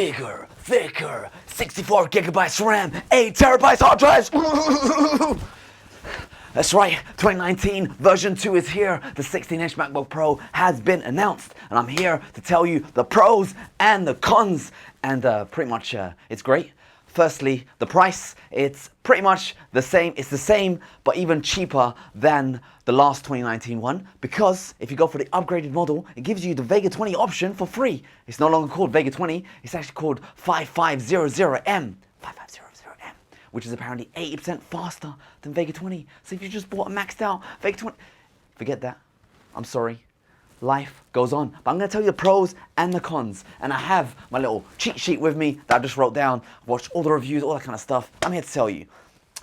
bigger, thicker, 64 gigabytes RAM, 8 terabytes hard drives. That's right, 2019 version 2 is here. The 16-inch MacBook Pro has been announced, and I'm here to tell you the pros and the cons, and pretty much it's great. Firstly, the price, it's pretty much the same. It's the same, but even cheaper than the last 2019 one, because if you go for the upgraded model, it gives you the Vega 20 option for free. It's no longer called Vega 20, it's actually called 5500M. 5500M, which is apparently 80% faster than Vega 20. So if you just bought a maxed out Vega 20, forget that. I'm sorry. Life goes on. But I'm going to tell you the pros and the cons. And I have my little cheat sheet with me that I just wrote down, watched all the reviews, all that kind of stuff. I'm here to tell you.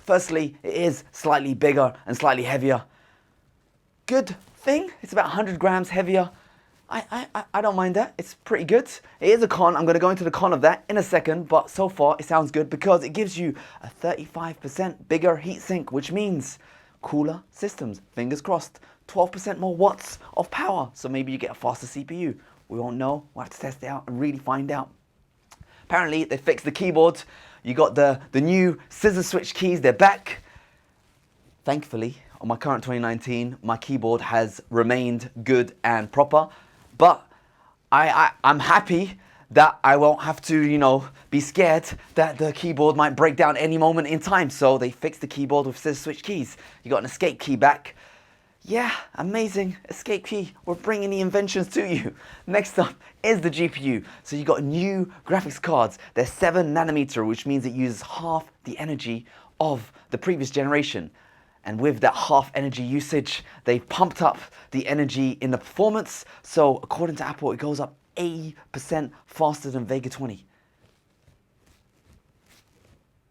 Firstly, it is slightly bigger and slightly heavier. Good thing, it's about 100 grams heavier. I don't mind that. It's pretty good. It is a con. I'm going to go into the con of that in a second, but so far it sounds good because it gives you a 35% bigger heatsink, which means cooler systems. Fingers crossed. 12% more watts of power, so maybe you get a faster CPU. We won't know. We'll have to test it out and really find out. Apparently, they fixed the keyboard. You got the new scissor switch keys. They're back. Thankfully, on my current 2019, my keyboard has remained good and proper. But I'm happy that I won't have to, be scared that the keyboard might break down any moment in time. So they fixed the keyboard with scissor switch keys. You got an escape key back. Yeah, amazing. Escape key. We're bringing the inventions to you. Next up is the GPU. So you got new graphics cards. They're 7nm, which means it uses half the energy of the previous generation. And with that half energy usage, they pumped up the energy in the performance. So according to Apple, it goes up 80% faster than Vega 20.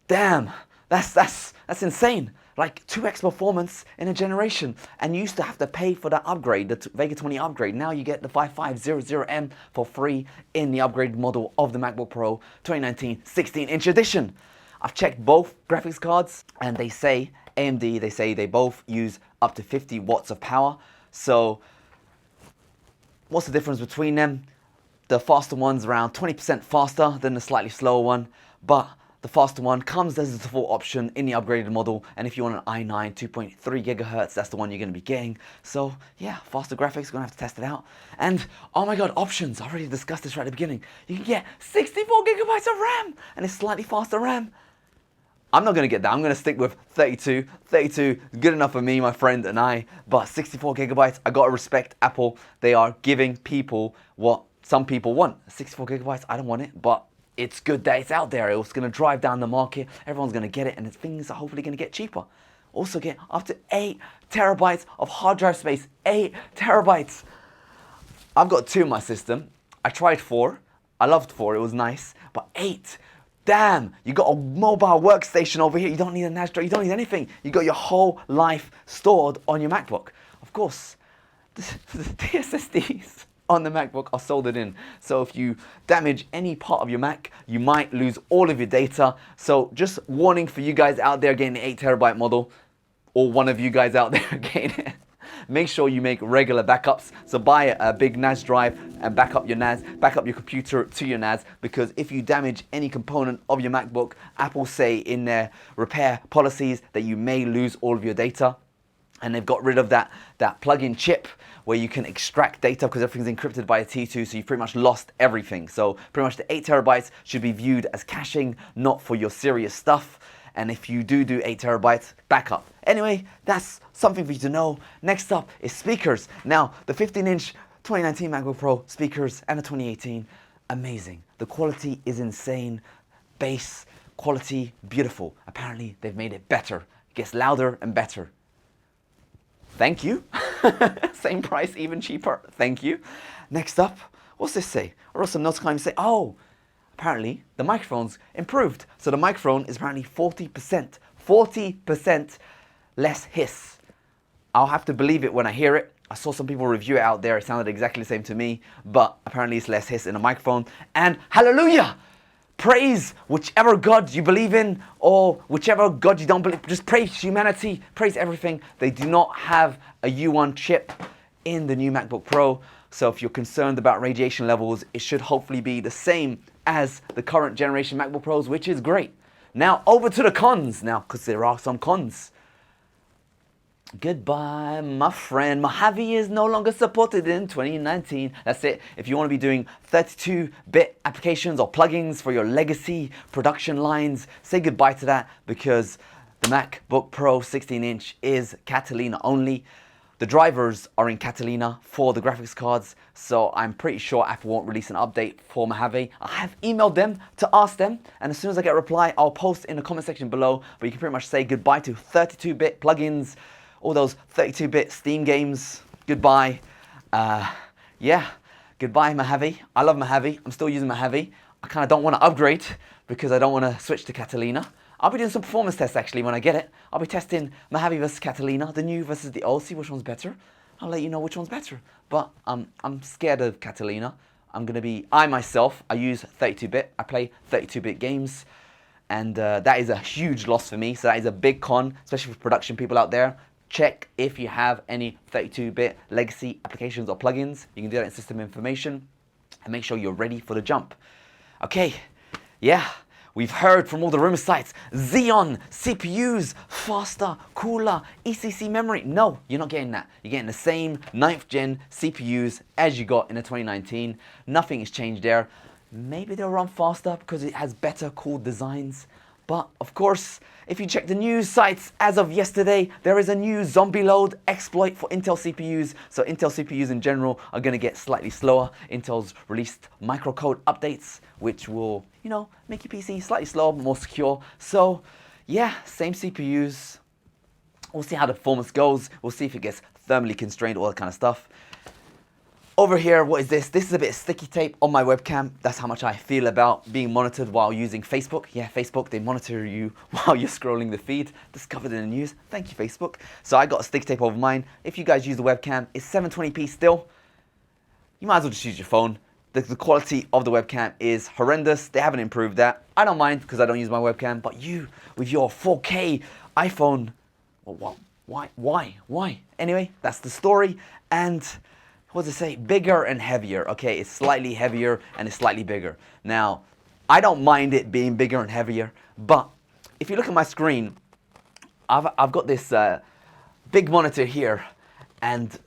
Damn, that's insane. Like 2x performance in a generation, and you used to have to pay for that upgrade, the Vega 20 upgrade. Now you get the 5500M for free in the upgraded model of the MacBook Pro 2019 16-inch edition. I've checked both graphics cards, and they say, AMD, they say they both use up to 50 watts of power. So what's the difference between them? The faster one's around 20% faster than the slightly slower one, but the faster one comes as a default option in the upgraded model, and if you want an i9 2.3 gigahertz, that's the one you're going to be getting. So yeah, faster graphics, going to have to test it out. And oh my god, options, I already discussed this right at the beginning. You can get 64 gigabytes of RAM, and it's slightly faster RAM. I'm not going to get that, I'm going to stick with 32. 32 is good enough for me, my friend, and I, but 64 gigabytes, I got to respect Apple. They are giving people what some people want. 64 gigabytes, I don't want it, but it's good that it's out there. It's going to drive down the market. Everyone's going to get it, and things are hopefully going to get cheaper. Also get up to 8 terabytes of hard drive space. 8 terabytes. I've got 2 in my system. I tried 4. I loved 4. It was nice. But 8. Damn. You got a mobile workstation over here. You don't need a NAS drive. You don't need anything. You got your whole life stored on your MacBook. Of course, the SSDs on the MacBook are soldered in. So if you damage any part of your Mac, you might lose all of your data. So just warning for you guys out there getting the 8 terabyte model, or one of you guys out there getting it. Make sure you make regular backups. So buy a big NAS drive and back up your NAS, back up your computer to your NAS, because if you damage any component of your MacBook, Apple say in their repair policies that you may lose all of your data. And they've got rid of that plug-in chip where you can extract data because everything's encrypted by a T2, so you've pretty much lost everything. So pretty much the 8 terabytes should be viewed as caching, not for your serious stuff. And if you do 8 terabytes, backup. Anyway, that's something for you to know. Next up is speakers. Now, the 15-inch 2019 MacBook Pro speakers and the 2018, amazing. The quality is insane. Bass quality, beautiful. Apparently, they've made it better. It gets louder and better. Thank you. Same price, even cheaper. Thank you. Next up, what's this say? I wrote some notes kind of say, oh, apparently the microphone's improved. So the microphone is apparently 40% less hiss. I'll have to believe it when I hear it. I saw some people review it out there. It sounded exactly the same to me, but apparently it's less hiss in the microphone. And hallelujah! Praise whichever God you believe in, or whichever God you don't believe. Just praise humanity, praise everything. They do not have a U1 chip in the new MacBook Pro. So if you're concerned about radiation levels, it should hopefully be the same as the current generation MacBook Pros, which is great. Now, over to the cons now, because there are some cons. Goodbye, my friend. Mojave is no longer supported in 2019. That's it. If you want to be doing 32-bit applications or plugins for your legacy production lines, say goodbye to that, because the MacBook Pro 16-inch is Catalina only. The drivers are in Catalina for the graphics cards, so I'm pretty sure Apple won't release an update for Mojave. I have emailed them to ask them, and as soon as I get a reply, I'll post in the comment section below. But you can pretty much say goodbye to 32-bit plugins, all those 32-bit Steam games. Goodbye. Yeah, goodbye Mojave. I love Mojave. I'm still using Mojave. I kind of don't want to upgrade because I don't want to switch to Catalina. I'll be doing some performance tests actually when I get it. I'll be testing Mojave versus Catalina, the new versus the old, see which one's better. I'll let you know which one's better. But I'm scared of Catalina. I myself use 32-bit. I play 32-bit games. And that is a huge loss for me. So that is a big con, especially for production people out there. Check if you have any 32-bit legacy applications or plugins. You can do that in system information. And make sure you're ready for the jump. Okay, yeah. We've heard from all the rumor sites, Xeon CPUs, faster, cooler, ECC memory. No, you're not getting that. You're getting the same 9th gen CPUs as you got in the 2019. Nothing has changed there. Maybe they'll run faster because it has better cooled designs. But of course, if you check the news sites as of yesterday, there is a new zombie load exploit for Intel CPUs. So Intel CPUs in general are going to get slightly slower. Intel's released microcode updates, which will, make your PC slightly slower, but more secure. So yeah, same CPUs. We'll see how the performance goes. We'll see if it gets thermally constrained, all that kind of stuff. Over here, what is this? This is a bit of sticky tape on my webcam. That's how much I feel about being monitored while using Facebook. Yeah, Facebook, they monitor you while you're scrolling the feed. Discovered in the news. Thank you, Facebook. So I got a sticky tape over mine. If you guys use the webcam, it's 720p still. You might as well just use your phone. The quality of the webcam is horrendous. They haven't improved that. I don't mind because I don't use my webcam. But you, with your 4K iPhone, well, why? Anyway, that's the story. And what does it say? Bigger and heavier. Okay, it's slightly heavier and it's slightly bigger. Now, I don't mind it being bigger and heavier, but if you look at my screen, I've got this big monitor here, and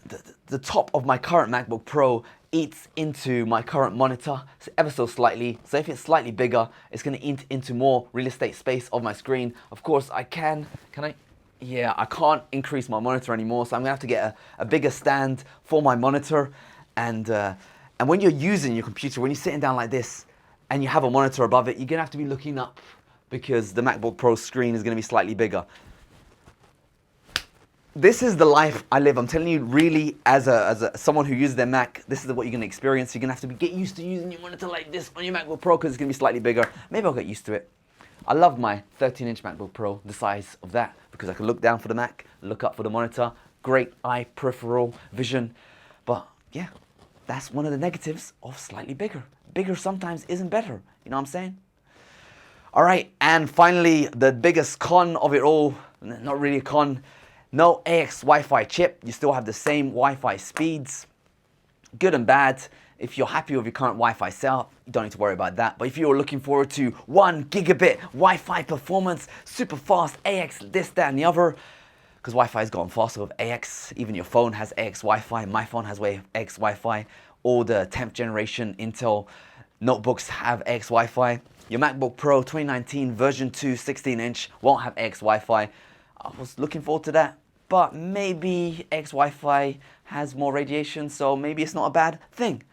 the top of my current MacBook Pro eats into my current monitor ever so slightly. So if it's slightly bigger, it's going to eat into more real estate space of my screen. Of course, I can I? Yeah, I can't increase my monitor anymore, so I'm gonna have to get a bigger stand for my monitor. And when you're using your computer, when you're sitting down like this and you have a monitor above it, you're gonna have to be looking up because the MacBook Pro screen is gonna be slightly bigger. This is the life I live. I'm telling you, really, as someone who uses their Mac, this is what you're gonna experience. You're gonna have to get used to using your monitor like this on your MacBook Pro because it's gonna be slightly bigger. Maybe I'll get used to it. I love my 13-inch MacBook Pro, the size of that, because I can look down for the Mac, look up for the monitor, great eye peripheral vision. But yeah, that's one of the negatives of slightly bigger. Bigger sometimes isn't better, you know what I'm saying? All right, and finally, the biggest con of it all, not really a con, no AX Wi-Fi chip. You still have the same Wi-Fi speeds, good and bad. If you're happy with your current Wi-Fi setup, you don't need to worry about that. But if you're looking forward to 1 gigabit Wi-Fi performance, super fast AX, this, that, and the other, because Wi-Fi has gotten faster with AX. Even your phone has AX Wi-Fi. My phone has AX Wi-Fi. All the 10th generation Intel notebooks have AX Wi-Fi. Your MacBook Pro 2019 version 2 16-inch won't have AX Wi-Fi. I was looking forward to that. But maybe AX Wi-Fi has more radiation, so maybe it's not a bad thing.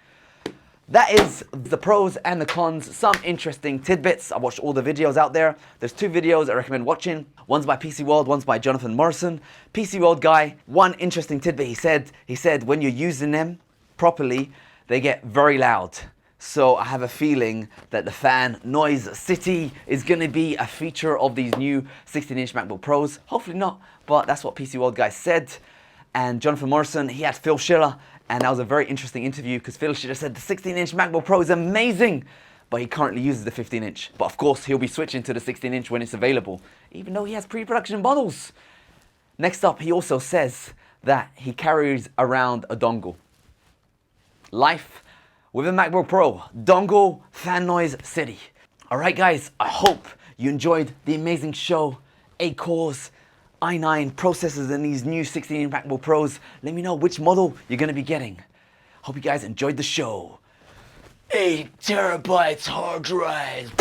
That is the pros and the cons, some interesting tidbits. I watched all the videos out there. There's 2 videos I recommend watching. One's by PC World, one's by Jonathan Morrison. PC World guy, one interesting tidbit he said when you're using them properly, they get very loud. So I have a feeling that the fan noise city is going to be a feature of these new 16-inch MacBook Pros. Hopefully not, but that's what PC World guy said. And Jonathan Morrison, he had Phil Schiller. And that was a very interesting interview because Phil Schiller said the 16-inch MacBook Pro is amazing, but he currently uses the 15-inch. But of course, he'll be switching to the 16-inch when it's available, even though he has pre-production models. Next up, he also says that he carries around a dongle. Life with a MacBook Pro, dongle, fan noise, city. All right, guys, I hope you enjoyed the amazing show. 8 cores, i9 processors in these new 16-inch MacBook Pros. Let me know which model you're gonna be getting. Hope you guys enjoyed the show. 8 terabytes hard drive.